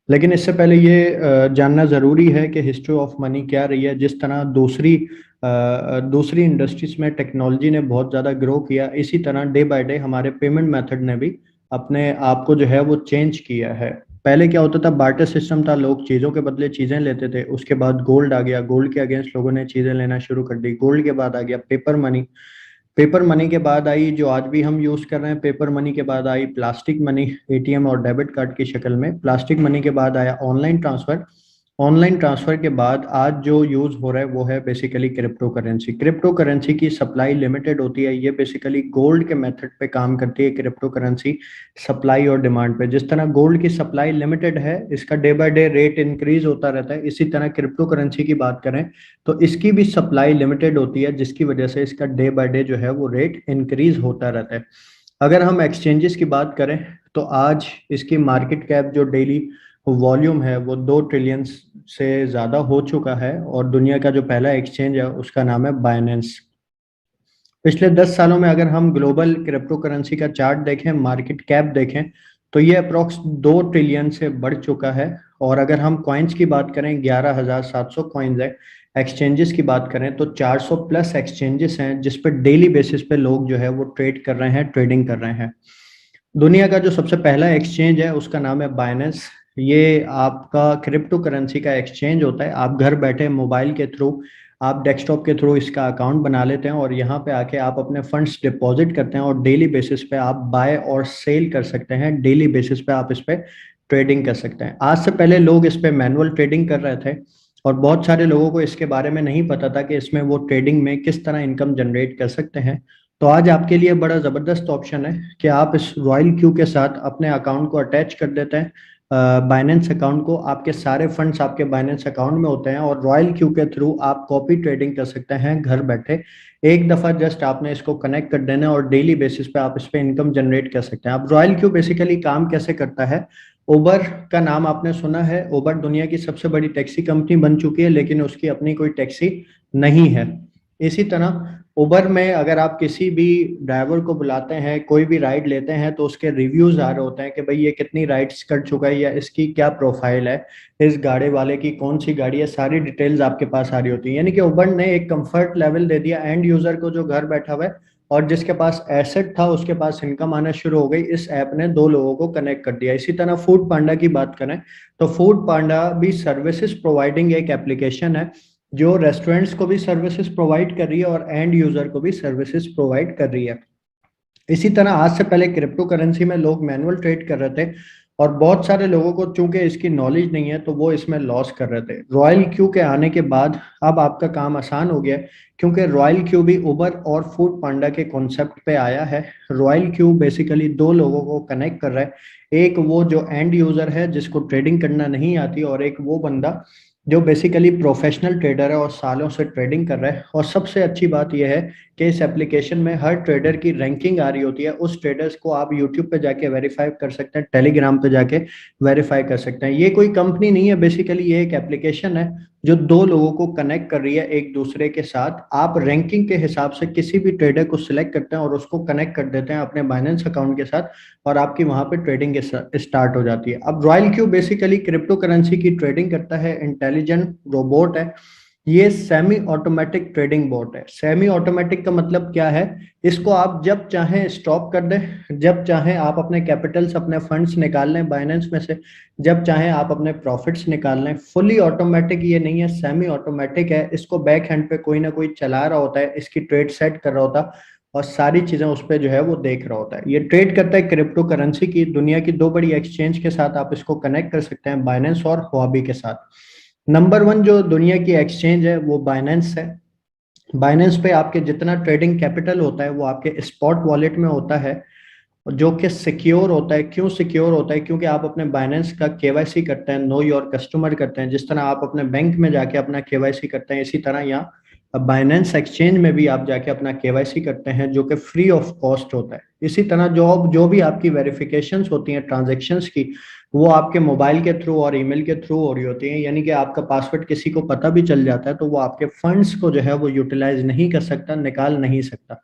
लेकिन इससे पहले ये जानना ज़रूरी है कि हिस्ट्री ऑफ मनी क्या रही है। जिस तरह दूसरी इंडस्ट्रीज में टेक्नोलॉजी ने बहुत ज़्यादा ग्रो किया, इसी तरह डे बाय डे हमारे पेमेंट मेथड ने भी अपने आप को जो है वो चेंज किया है। पहले क्या होता था, बार्टर सिस्टम था, लोग चीज़ों के बदले चीज़ें लेते थे। उसके बाद गोल्ड आ गया, गोल्ड के अगेंस्ट लोगों ने चीज़ें लेना शुरू कर दी। गोल्ड के बाद आ गया पेपर मनी, पेपर मनी के बाद आई जो आज भी हम यूज कर रहे हैं पेपर मनी के बाद आई प्लास्टिक मनी, एटीएम और डेबिट कार्ड की शक्ल में। प्लास्टिक मनी के बाद आया ऑनलाइन ट्रांसफर, ऑनलाइन ट्रांसफर के बाद आज जो यूज हो रहा है वो है basically crypto currency. Crypto currency की सप्लाई लिमिटेड होती है, ये बेसिकली गोल्ड के मेथड पे काम करती है क्रिप्टो करेंसी, सप्लाई और डिमांड पे। जिस तरह गोल्ड की सप्लाई लिमिटेड है, इसका day by day rate increase होता रहता है, इसी तरह क्रिप्टो करेंसी की बात करें तो इसकी भी सप्लाई लिमिटेड होती है, जिसकी वजह से इसका डे बाय डे जो है वो रेट इंक्रीज होता रहता है। अगर हम एक्सचेंजेस की बात करें तो आज इसकी मार्केट कैप जो डेली वॉल्यूम है वो 2 ट्रिलियन से ज़्यादा हो चुका है, और दुनिया का जो पहला एक्सचेंज है उसका नाम है बाइनेंस। पिछले 10 सालों में अगर हम ग्लोबल क्रिप्टो करेंसी का चार्ट देखें, मार्केट कैप देखें, तो ये अप्रोक्स 2 ट्रिलियन से बढ़ चुका है। और अगर हम कॉइन्स की बात करें, 11,700 कॉइन्स है। एक्सचेंजेस की बात करें तो 400 प्लस एक्सचेंजेस हैं जिस पे डेली बेसिस पे लोग जो है वो ट्रेड कर रहे हैं, ट्रेडिंग कर रहे हैं। दुनिया का जो सबसे पहला एक्सचेंज है उसका नाम है बाइनेंस। ये आपका क्रिप्टो करेंसी का एक्सचेंज होता है। आप घर बैठे मोबाइल के थ्रू, आप डेस्कटॉप के थ्रू इसका अकाउंट बना लेते हैं और यहाँ पे आके आप अपने फंड्स डिपॉजिट करते हैं, और डेली बेसिस पे आप बाय और सेल कर सकते हैं। डेली बेसिस पे आप इस पे ट्रेडिंग कर सकते हैं। आज से पहले लोग इस पे मैनुअल ट्रेडिंग कर रहे थे, और बहुत सारे लोगों को इसके बारे में नहीं पता था कि इसमें वो ट्रेडिंग में किस तरह इनकम जनरेट कर सकते हैं। तो आज आपके लिए बड़ा ज़बरदस्त ऑप्शन है कि आप इस रॉयल क्यू के साथ अपने अकाउंट को अटैच कर देते हैं, बाइनेंस अकाउंट को। आपके सारे फंड्स आपके बाइनेंस अकाउंट में होते हैं, और रॉयल क्यू के थ्रू आप कॉपी ट्रेडिंग कर सकते हैं घर बैठे। एक दफ़ा जस्ट आपने इसको कनेक्ट कर देना और डेली बेसिस पे आप इस पे इनकम जनरेट कर सकते हैं। अब रॉयल क्यू बेसिकली काम कैसे करता है, उबर का नाम आपने सुना है। उबर दुनिया की सबसे बड़ी टैक्सी कंपनी बन चुकी है, लेकिन उसकी अपनी कोई टैक्सी नहीं है। इसी तरह उबर में अगर आप किसी भी ड्राइवर को बुलाते हैं, कोई भी राइड लेते हैं, तो उसके रिव्यूज आ रहे होते हैं कि भाई ये कितनी राइड्स कर चुका है या इसकी क्या प्रोफाइल है, इस गाड़ी वाले की कौन सी गाड़ी है, सारी डिटेल्स आपके पास आ रही होती है। यानी कि उबर ने एक कंफर्ट लेवल दे दिया एंड यूजर को जो घर बैठा हुआ है, और जिसके पास एसेट था उसके पास इनकम आना शुरू हो गई। इस ऐप ने दो लोगों को कनेक्ट कर दिया। इसी तरह फूड पांडा की बात करें तो फूड पांडा भी सर्विसेज प्रोवाइडिंग एक एप्लीकेशन है जो रेस्टोरेंट्स को भी सर्विसेज प्रोवाइड कर रही है और एंड यूजर को भी सर्विसेज प्रोवाइड कर रही है। इसी तरह आज से पहले क्रिप्टो करेंसी में लोग मैनुअल ट्रेड कर रहे थे, और बहुत सारे लोगों को चूंकि इसकी नॉलेज नहीं है तो वो इसमें लॉस कर रहे थे। रॉयल क्यू के आने के बाद अब आपका काम आसान हो गया, क्योंकि रॉयल क्यू भी उबर और फूड पांडा के कॉन्सेप्ट पे आया है। रॉयल क्यू बेसिकली दो लोगों को कनेक्ट कर रहा है, एक वो जो एंड यूजर है जिसको ट्रेडिंग करना नहीं आती, और एक वो बंदा जो बेसिकली प्रोफेशनल ट्रेडर है और सालों से ट्रेडिंग कर रहा है। और सबसे अच्छी बात यह है कि इस एप्लीकेशन में हर ट्रेडर की रैंकिंग आ रही होती है। उस ट्रेडर्स को आप यूट्यूब पे जाके वेरीफाई कर सकते हैं, टेलीग्राम पे जाके वेरीफाई कर सकते हैं। ये कोई कंपनी नहीं है, बेसिकली ये एक एप्लीकेशन है जो दो लोगों को कनेक्ट कर रही है एक दूसरे के साथ। आप रैंकिंग के हिसाब से किसी भी ट्रेडर को सिलेक्ट करते हैं और उसको कनेक्ट कर देते हैं अपने बाइनेंस अकाउंट के साथ, और आपकी वहां पे ट्रेडिंग स्टार्ट हो जाती है। अब royal Q basically crypto currency की ट्रेडिंग करता है, इंटेलिजेंट रोबोट है। ये सेमी ऑटोमेटिक ट्रेडिंग बोट है। सेमी ऑटोमेटिक का मतलब क्या है, इसको आप जब चाहें स्टॉप कर दें, जब चाहें आप अपने कैपिटल्स, अपने फंड्स निकाल लें बाइनेंस में से, जब चाहें आप अपने प्रॉफिट्स निकाल लें। फुली ऑटोमेटिक ये नहीं है, सेमी ऑटोमेटिक है। इसको बैक हैंड पे कोई ना कोई चला रहा होता है, इसकी ट्रेड सेट कर रहा होता है, और सारी चीजें उस पर जो है वो देख रहा होता है। ये ट्रेड करता है क्रिप्टो करेंसी की। दुनिया की दो बड़ी एक्सचेंज के साथ आप इसको कनेक्ट कर सकते हैं, बाइनेंस और हुआबी के साथ। नंबर वन जो दुनिया की एक्सचेंज है वो बाइनेंस है। बाइनेंस पे आपके जितना ट्रेडिंग कैपिटल होता है वो आपके स्पॉट वॉलेट में होता है, जो कि सिक्योर होता है। क्यों सिक्योर होता है, क्योंकि आप अपने बाइनेंस का केवाईसी करते हैं, नो योर कस्टमर करते हैं। जिस तरह आप अपने बैंक में जाके अपना केवाईसी करते हैं, इसी तरह यहाँ बाइनेंस एक्सचेंज में भी आप जाके अपना केवाईसी करते हैं, जो कि फ्री ऑफ कॉस्ट होता है। इसी तरह जो भी आपकी वेरिफिकेशंस होती हैं ट्रांजेक्शन्स की, वो आपके मोबाइल के थ्रू और ईमेल के थ्रू हो रही होती हैं। यानी कि आपका पासवर्ड किसी को पता भी चल जाता है तो वो आपके फंड्स को जो है वो यूटिलाइज नहीं कर सकता, निकाल नहीं सकता।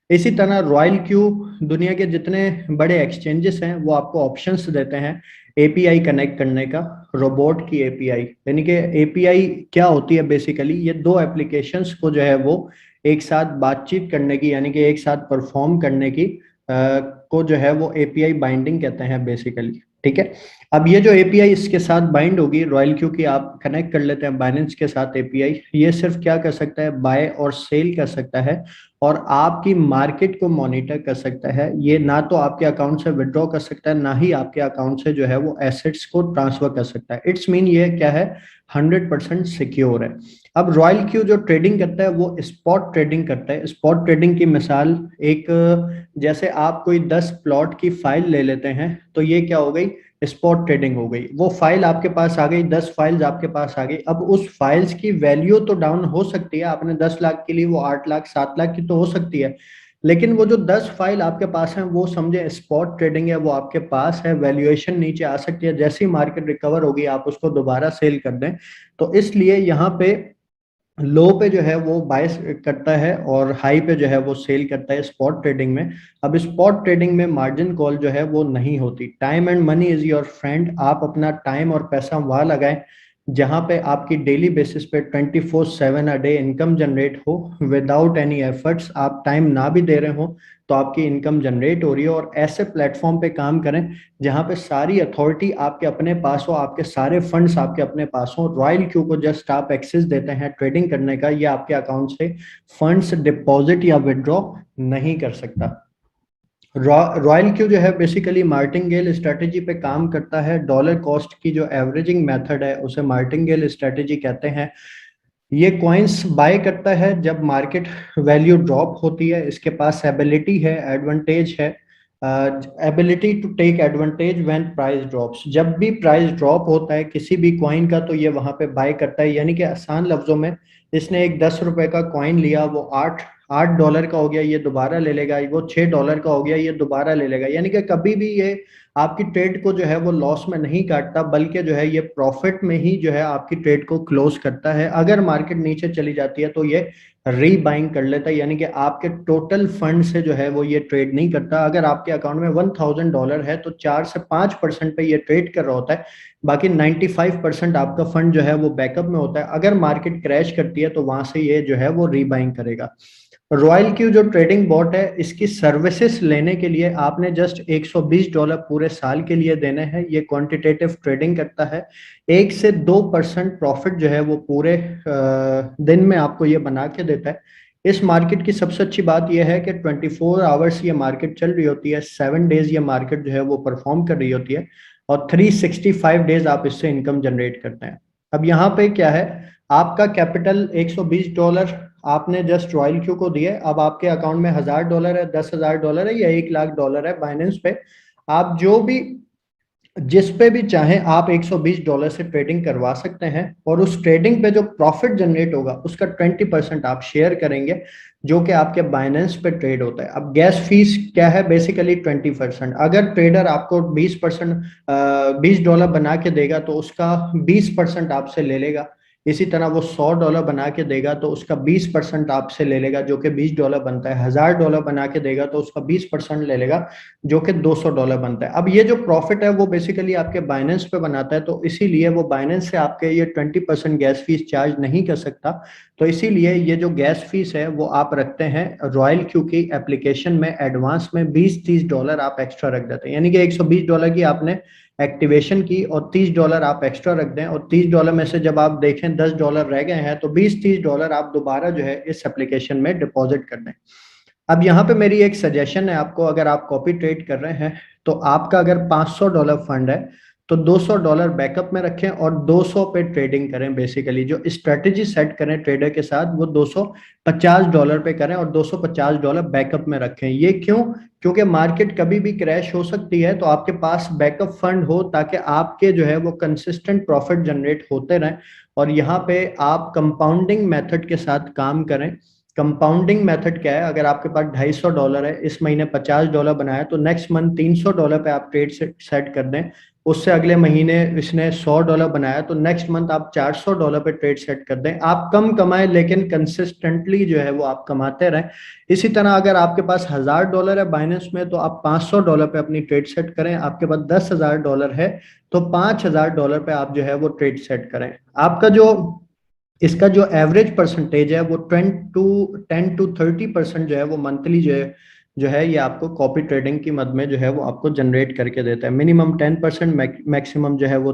इसी तरह रॉयल क्यू, दुनिया के जितने बड़े एक्सचेंजेस हैं वो आपको ऑप्शंस देते हैं एपीआई कनेक्ट करने का, रोबोट की एपीआई। यानी कि एपीआई क्या होती है बेसिकली, ये दो एप्लीकेशंस को जो है वो एक साथ बातचीत करने की, यानी कि एक साथ परफॉर्म करने की को जो है वो एपीआई बाइंडिंग कहते हैं बेसिकली। ठीक है, अब ये जो एपीआई इसके साथ बाइंड होगी रॉयल क्यू की, आप कनेक्ट कर लेते हैं बाइनेंस के साथ एपीआई, ये सिर्फ क्या कर सकता है, बाय और सेल कर सकता है और आपकी मार्केट को मॉनिटर कर सकता है। ये ना तो आपके अकाउंट से विड्रॉ कर सकता है, ना ही आपके अकाउंट से जो है वो एसेट्स को ट्रांसफर कर सकता है। इट्स मीन ये क्या है, 100% सिक्योर है। अब रॉयल क्यू जो ट्रेडिंग करता है वो स्पॉट ट्रेडिंग करता है। स्पॉट ट्रेडिंग की मिसाल एक, जैसे आप कोई 10 प्लॉट की फाइल ले लेते हैं तो ये क्या हो गई, स्पॉट ट्रेडिंग हो गई। वो फाइल आपके पास आ गई, 10 फाइल्स आपके पास आ गई। अब उस फाइल्स की वैल्यू तो डाउन हो सकती है, आपने 10 लाख के लिए वो 8 लाख 7 लाख की तो हो सकती है, लेकिन वो जो 10 फाइल आपके पास है वो समझे स्पॉट ट्रेडिंग है, वो आपके पास है, वैल्यूएशन नीचे आ सकती है, जैसी मार्केट रिकवर होगी आप उसको दोबारा सेल कर दें। तो इसलिए यहाँ पे लो पे जो है वो बाय करता है और हाई पे जो है वो सेल करता है स्पॉट ट्रेडिंग में। अब स्पॉट ट्रेडिंग में मार्जिन कॉल जो है वो नहीं होती। Time and money is your friend, आप अपना टाइम और पैसा वहां लगाएं जहां पे आपकी डेली बेसिस पे 24/7 अ डे इनकम जनरेट हो, विदाउट एनी एफर्ट्स। आप टाइम ना भी दे रहे हो तो आपकी इनकम जनरेट हो रही है, और ऐसे प्लेटफॉर्म पे काम करें जहां पे सारी अथॉरिटी आपके अपने पास हो, आपके सारे फंड्स आपके अपने पास हो। रॉयल क्यू को जस्ट आप एक्सेस देते हैं ट्रेडिंग करने का, या आपके अकाउंट से फंड्स डिपॉजिट या विड्रॉ नहीं कर सकता। रॉयल क्यू जो है बेसिकली मार्टिंगेल स्ट्रेटेजी पे काम करता है। डॉलर कॉस्ट की जो एवरेजिंग मेथड है उसे मार्टिंगेल स्ट्रेटेजी कहते हैं। ये कॉइन्स बाय करता है जब मार्केट वैल्यू ड्रॉप होती है, इसके पास एबिलिटी है, एडवांटेज है, ability to take advantage when price drops. जब भी प्राइस ड्रॉप होता है किसी भी कॉइन का तो ये वहां पे बाय करता है। यानी कि आसान लफ्जों में, इसने एक 10 रुपए का कॉइन लिया, वो आठ डॉलर का हो गया, ये दोबारा ले लेगा। वो $6 का हो गया, ये दोबारा ले लेगा। यानी कि कभी भी ये आपकी ट्रेड को जो है वो लॉस में नहीं काटता, बल्कि जो है ये प्रॉफिट में ही जो है आपकी ट्रेड को क्लोज करता है। अगर मार्केट नीचे चली जाती है तो ये रीबाइंग कर लेता है, यानी कि आपके टोटल फंड से जो है वो ये ट्रेड नहीं करता। अगर आपके अकाउंट में $1000 है तो 4 से 5% पे ये ट्रेड कर रहा होता है, बाकी 95% आपका फंड जो है वो बैकअप में होता है। अगर मार्केट क्रैश करती है तो वहां से ये जो है वो रीबाइंग करेगा। रॉयल क्यू जो ट्रेडिंग बॉट है, इसकी सर्विसेज लेने के लिए आपने जस्ट $120 पूरे साल के लिए देने हैं। ये क्वांटिटेटिव ट्रेडिंग करता है, 1 से 2% प्रॉफिट जो है वो पूरे दिन में आपको ये बना के देता है। इस मार्केट की सबसे अच्छी बात यह है कि 24 आवर्स ये मार्केट चल रही होती है, 7 डेज ये मार्केट जो है वो परफॉर्म कर रही होती है, और 365 डेज आप इससे इनकम जनरेट करते हैं। अब यहाँ पे क्या है, आपका कैपिटल $120 आपने जस्ट रॉयल क्यू को दिए। अब आपके अकाउंट में $1000 है, $10,000 है, या $1 लाख है बाइनेंस पे, आप जो भी जिस पे भी चाहें आप $120 से ट्रेडिंग करवा सकते हैं, और उस ट्रेडिंग पे जो प्रॉफिट जनरेट होगा उसका 20% आप शेयर करेंगे, जो कि आपके बाइनेंस पे ट्रेड होता है। अब गैस फीस क्या है, बेसिकली 20%। अगर ट्रेडर आपको 20% $20 बना के देगा तो उसका 20% आपसे ले लेगा। इसी तरह वो $100 बना के देगा तो उसका 20% आपसे ले लेगा, जो कि $20 बनता है। $1000 बना के देगा तो उसका 20% ले लेगा, जो कि $200 बनता है। अब ये जो प्रॉफिट है वो बेसिकली आपके बाइनेंस पे बनाता है, तो इसीलिए वो बाइनेंस से आपके ये 20% गैस फीस चार्ज नहीं कर सकता। तो इसीलिए ये जो गैस फीस है वो आप रखते हैं रॉयल क्यू की एप्लीकेशन में एडवांस में, $20-30 आप एक्स्ट्रा रख देते हैं। यानी कि $120 की आपने एक्टिवेशन की और $30 आप एक्स्ट्रा रख दें, और $30 में से जब आप देखें $10 रह गए हैं तो $20-30 आप दोबारा जो है इस एप्लीकेशन में डिपॉजिट कर दें। अब यहाँ पे मेरी एक सजेशन है आपको, अगर आप कॉपी ट्रेड कर रहे हैं तो आपका अगर $500 फंड है तो $200 बैकअप में रखें और 200 पे ट्रेडिंग करें। बेसिकली जो स्ट्रेटेजी सेट करें ट्रेडर के साथ वो $250 पे करें और $250 बैकअप में रखें। ये क्यों? क्योंकि मार्केट कभी भी क्रैश हो सकती है, तो आपके पास बैकअप फंड हो ताकि आपके जो है वो कंसिस्टेंट प्रॉफिट जनरेट होते रहें। और यहाँ पे आप कंपाउंडिंग मेथड के साथ काम करें। कंपाउंडिंग मेथड क्या है, अगर आपके पास $250 है, इस महीने $50 बनाया, तो नेक्स्ट मंथ $300 पे आप ट्रेड सेट कर दें। उससे अगले महीने इसने $100 बनाया, तो नेक्स्ट मंथ आप $400 पे ट्रेड सेट कर दें। आप कम कमाएं लेकिन कंसिस्टेंटली जो है वो आप कमाते रहें। इसी तरह अगर आपके पास $1000 है बाइनेंस में, तो आप $500 पे अपनी ट्रेड सेट करें। आपके पास $10,000 है तो $5000 पे आप जो है वो ट्रेड सेट करें। आपका जो इसका जो एवरेज परसेंटेज है वो 10 to 30% जो है वो मंथली जो है ये आपको कॉपी ट्रेडिंग की मद में जो है वो आपको जनरेट करके देता है। मिनिमम 10%, मैक्सिमम जो है वो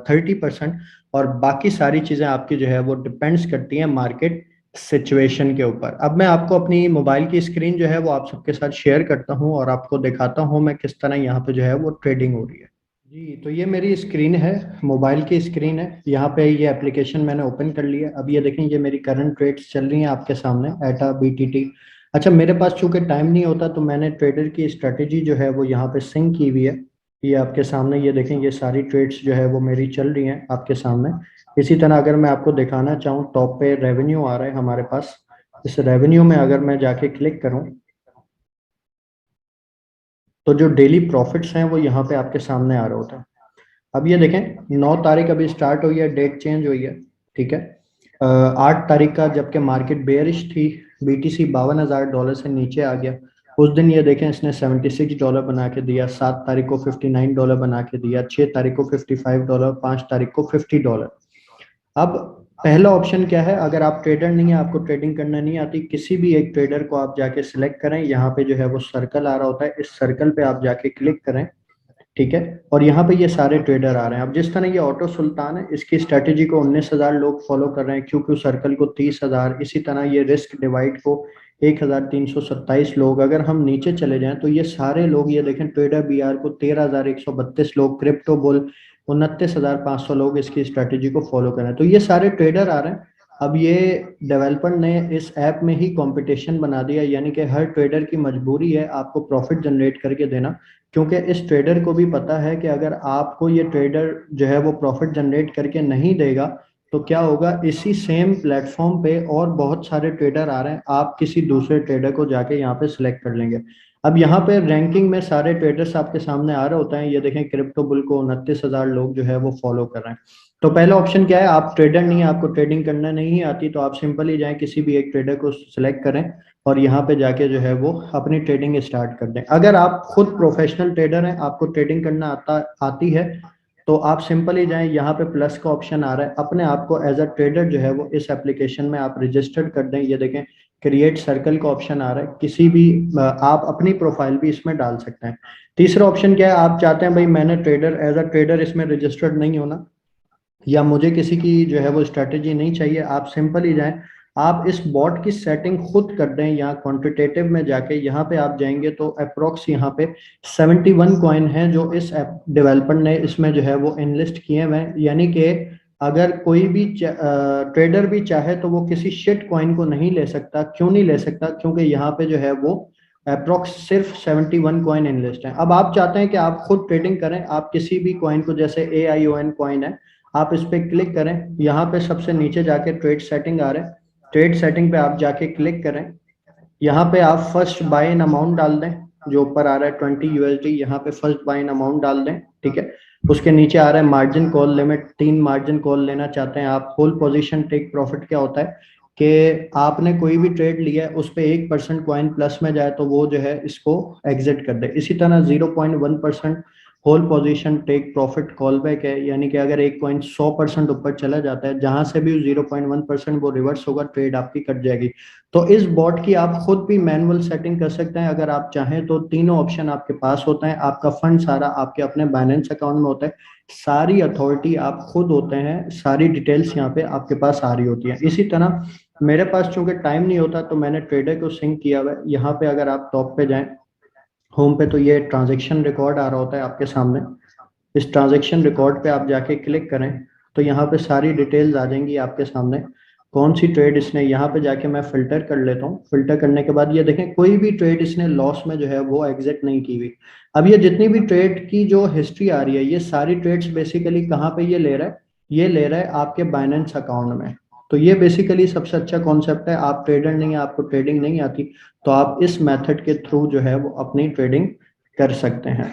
30%। और बाकी सारी चीजें आपकी जो है वो डिपेंड्स करती हैं मार्केट सिचुएशन के ऊपर। अब मैं आपको अपनी मोबाइल की स्क्रीन जो है वो आप सबके साथ शेयर करता हूँ और आपको दिखाता हूँ मैं किस तरह यहाँ पे जो है वो ट्रेडिंग हो रही है। जी, तो ये मेरी स्क्रीन है, मोबाइल की स्क्रीन है। यहाँ पे ये एप्लीकेशन मैंने ओपन कर लिया। अब ये देखें, ये मेरी करंट ट्रेड्स चल रही हैं आपके सामने एटा BTT। अच्छा, मेरे पास चूंकि टाइम नहीं होता तो मैंने ट्रेडर की स्ट्रेटेजी जो है वो यहाँ पे सिंक की हुई है। ये आपके सामने, ये देखें, ये सारी ट्रेड्स जो है वो मेरी चल रही हैं आपके सामने। इसी तरह अगर मैं आपको दिखाना चाहूँ, टॉप पे रेवेन्यू आ रहा है हमारे पास। इस रेवेन्यू में अगर मैं जाके क्लिक करूँ तो जो डेली प्रॉफिट्स हैं वो यहाँ पे आपके सामने आ रहा होता है। अब ये देखें, 9 तारीख अभी स्टार्ट हुई है, डेट चेंज हुई है, ठीक है। 8 तारीख का जबकि मार्केट बेयरिश थी, BTC $52,000 से नीचे आ गया। उस दिन ये देखें इसने $76 बना के दिया, 7 तारीख को $59 बना के दिया, 6 तारीख को $55, 5 तारीख को $50। अब पहला ऑप्शन क्या है, अगर आप ट्रेडर नहीं है, आपको ट्रेडिंग करना नहीं आती, किसी भी एक ट्रेडर को आप जाके सिलेक्ट करें। यहाँ पे जो है वो सर्कल आ रहा होता है, इस सर्कल पे आप जाके क्लिक करें, ठीक है। और यहाँ पे ये सारे ट्रेडर आ रहे हैं। अब जिस तरह ये ऑटो सुल्तान है, इसकी स्ट्रेटेजी को 19,000 लोग फॉलो कर रहे हैं, क्योंकि सर्कल को 30,000। इसी तरह ये रिस्क डिवाइड को 1,327 लोग। अगर हम नीचे चले जाएं तो ये सारे लोग, ये देखें, ट्रेडर BR को 13,132 लोग, क्रिप्टो बुल 29,500 लोग इसकी स्ट्रेटेजी को फॉलो कर रहे हैं। तो ये सारे ट्रेडर आ रहे हैं। अब ये डेवलपर ने इस ऐप में ही कंपटीशन बना दिया, यानी कि हर ट्रेडर की मजबूरी है आपको प्रॉफिट जनरेट करके देना, क्योंकि इस ट्रेडर को भी पता है कि अगर आपको ये ट्रेडर जो है वो प्रॉफिट जनरेट करके नहीं देगा तो क्या होगा। इसी सेम प्लेटफॉर्म पे और बहुत सारे ट्रेडर आ रहे हैं, आप किसी दूसरे ट्रेडर को जाके यहाँ पे सिलेक्ट कर लेंगे। अब यहाँ पे रैंकिंग में सारे ट्रेडर्स आपके सामने आ रहे होते हैं। ये देखें, क्रिप्टो बुल को 29,000 लोग जो है वो फॉलो कर रहे हैं। तो पहला ऑप्शन क्या है, आप ट्रेडर नहीं है, आपको ट्रेडिंग करना नहीं आती, तो आप सिंपल ही जाएं किसी भी एक ट्रेडर को सिलेक्ट करें और यहाँ पे जाके जो है वो अपनी ट्रेडिंग स्टार्ट कर दें। अगर आप खुद प्रोफेशनल ट्रेडर हैं, आपको ट्रेडिंग करना आती है, तो आप सिंपल ही जाएं, यहाँ पे प्लस का ऑप्शन आ रहा है, अपने आप को एज अ ट्रेडर जो है वो इस एप्लीकेशन में आप रजिस्टर्ड कर दें। ये देखें, क्रिएट सर्कल का ऑप्शन आ रहा है, किसी भी आप अपनी प्रोफाइल भी इसमें डाल सकते हैं। तीसरा ऑप्शन क्या है, आप चाहते हैं भाई मैंने ट्रेडर एज अ ट्रेडर इसमें रजिस्टर्ड नहीं होना, या मुझे किसी की जो है वो स्ट्रेटेजी नहीं चाहिए, आप सिंपल ही जाएं, आप इस बॉट की सेटिंग खुद कर दें। यहाँ क्वांटिटेटिव में जाके यहाँ पे आप जाएंगे तो अप्रोक्स यहाँ पे 71 कॉइन है जो इस ऐप डेवलपर ने इसमें जो है वो इनलिस्ट किए हुए हैं। यानी कि अगर कोई भी ट्रेडर भी चाहे तो वो किसी शिट कॉइन को नहीं ले सकता। क्यों नहीं ले सकता, क्योंकि यहाँ पे जो है वो अप्रोक्स सिर्फ 71 कॉइन इनलिस्ट है। अब आप चाहते हैं कि आप खुद ट्रेडिंग करें, आप किसी भी कॉइन को, जैसे AION कॉइन है, आप इस पे क्लिक करें, यहाँ पे सबसे नीचे जाके ट्रेड सेटिंग आ रहे हैं, ट्रेड सेटिंग पे आप जाके क्लिक करें। यहाँ पे आप फर्स्ट बाय इन अमाउंट डाल दें, जो ऊपर आ रहा है 20 USD, यहाँ पे फर्स्ट बाय इन अमाउंट डाल दें, ठीक है। उसके नीचे आ रहा है margin call limit, 3 margin call लेना चाहते हैं आप। होल पोजीशन टेक प्रॉफिट क्या होता है कि आपने कोई भी ट्रेड लिया है, उस पे 1% कॉइन प्लस में जाए तो वो जो है इसको एग्जिट कर दे। इसी तरह 0.1% whole position take profit call back है, यानी कि अगर एक कॉइन 100% ऊपर चला जाता है, जहां से भी 0.1% वो रिवर्स होगा, ट्रेड आपकी कट जाएगी। तो इस बॉट की आप खुद भी मैनुअल सेटिंग कर सकते हैं अगर आप चाहें तो। तीनों ऑप्शन आपके पास होता है, आपका फंड सारा आपके अपने बाइनेंस अकाउंट में होता है, सारी अथॉरिटी आप खुद होते हैं, सारी डिटेल्स यहाँ पे आपके पास आ रही होती है। इसी तरह मेरे पास चूंकि टाइम नहीं होता तो मैंने ट्रेडर को सिंक किया हुआ है। यहाँ पे अगर आप टॉप पे जाएं होम पे, तो ये ट्रांजेक्शन रिकॉर्ड आ रहा होता है आपके सामने। इस ट्रांजेक्शन रिकॉर्ड पे आप जाके क्लिक करें तो यहाँ पे सारी डिटेल्स आ जाएंगी आपके सामने, कौन सी ट्रेड इसने, यहाँ पे जाके मैं फिल्टर कर लेता हूँ। फिल्टर करने के बाद ये देखें, कोई भी ट्रेड इसने लॉस में जो है वो एग्जिट नहीं की हुई। अब ये जितनी भी ट्रेड की जो हिस्ट्री आ रही है, ये सारी ट्रेड्स बेसिकली कहाँ पे ये ले रहा है, ये ले रहा है आपके बाइनेंस अकाउंट में। तो ये बेसिकली सबसे अच्छा कॉन्सेप्ट है। आप ट्रेडर नहीं है, आपको ट्रेडिंग नहीं आती, तो आप इस मेथड के थ्रू जो है वो अपनी ट्रेडिंग कर सकते हैं।